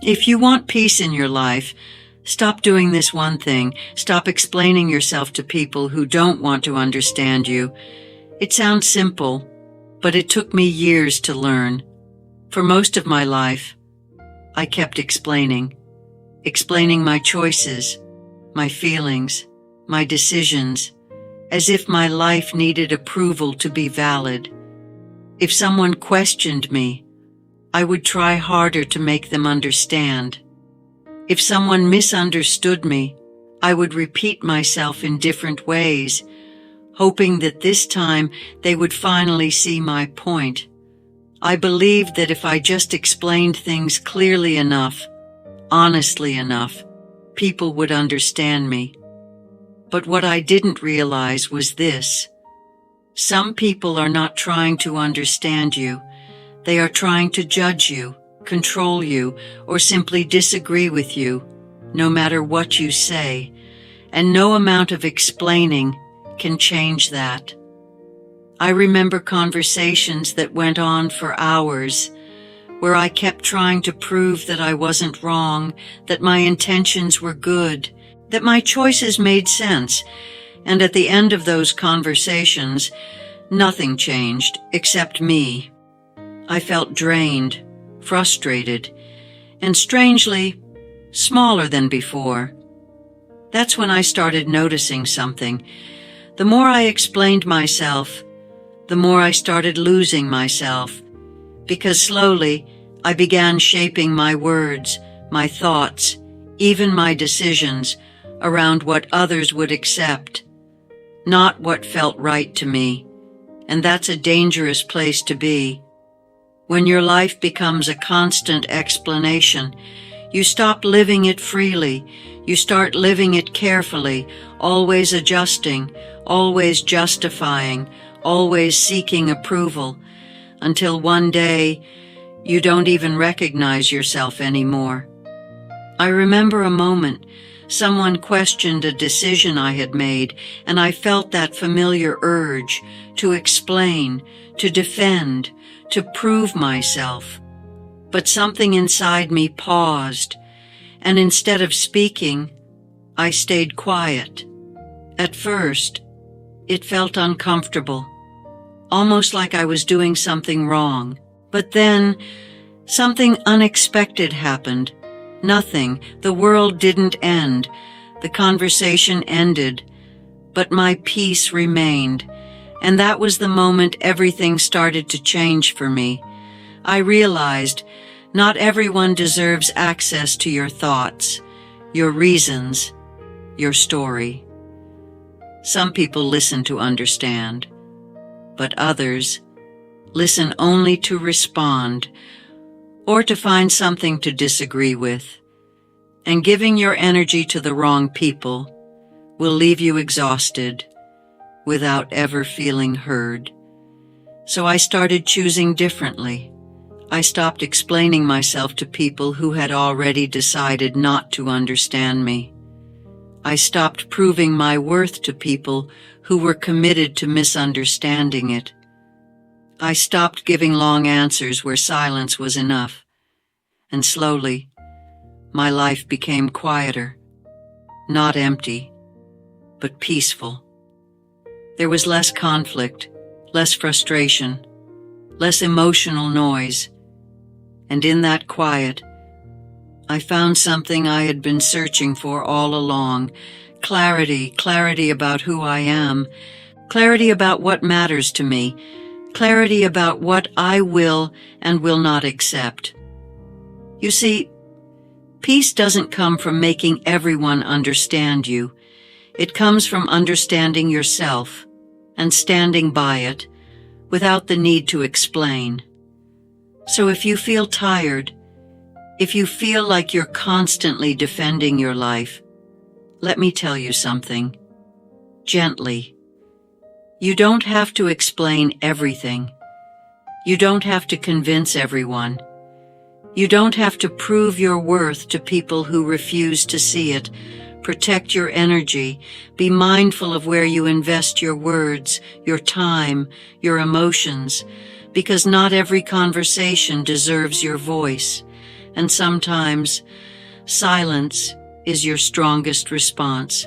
If you want peace in your life, stop doing this one thing. Stop explaining yourself to people who don't want to understand you. It sounds simple, but it took me years to learn. For most of my life, I kept explaining my choices, my feelings, my decisions, as if my life needed approval to be valid. If someone questioned me, I would try harder to make them understand. If someone misunderstood me, I would repeat myself in different ways, hoping that this time they would finally see my point. I believed that if I just explained things clearly enough, honestly enough, people would understand me. But what I didn't realize was this: some people are not trying to understand you. They are trying to judge you, control you, or simply disagree with you, no matter what you say, and no amount of explaining can change that. I remember conversations that went on for hours, where I kept trying to prove that I wasn't wrong, that my intentions were good, that my choices made sense, and at the end of those conversations, nothing changed except me. I felt drained, frustrated, and strangely, smaller than before. That's when I started noticing something. The more I explained myself, the more I started losing myself, because slowly I began shaping my words, my thoughts, even my decisions around what others would accept, not what felt right to me. And that's a dangerous place to be. When your life becomes a constant explanation, you stop living it freely. You start living it carefully, always adjusting, always justifying, always seeking approval, until one day you don't even recognize yourself anymore. I remember a moment someone questioned a decision I had made, and I felt that familiar urge to explain, to defend, to prove myself. But something inside me paused, and instead of speaking, I stayed quiet. At first, it felt uncomfortable, almost like I was doing something wrong. But then, something unexpected happened. Nothing. The world didn't end. The conversation ended. But my peace remained. And that was the moment everything started to change for me. I realized not everyone deserves access to your thoughts, your reasons, your story. Some people listen to understand, but others listen only to respond or to find something to disagree with. And giving your energy to the wrong people will leave you exhausted without ever feeling heard. So I started choosing differently. I stopped explaining myself to people who had already decided not to understand me. I stopped proving my worth to people who were committed to misunderstanding it. I stopped giving long answers where silence was enough. And slowly, my life became quieter, not empty, but peaceful. There was less conflict, less frustration, less emotional noise. And in that quiet, I found something I had been searching for all along: clarity about who I am, clarity about what matters to me, clarity about what I will and will not accept. You see, peace doesn't come from making everyone understand you. It comes from understanding yourself and standing by it without the need to explain. So if you feel tired, if you feel like you're constantly defending your life, let me tell you something. Gently. You don't have to explain everything. You don't have to convince everyone. You don't have to prove your worth to people who refuse to see it. Protect your energy. Be mindful of where you invest your words, your time, your emotions, because not every conversation deserves your voice. and sometimes silence is your strongest response.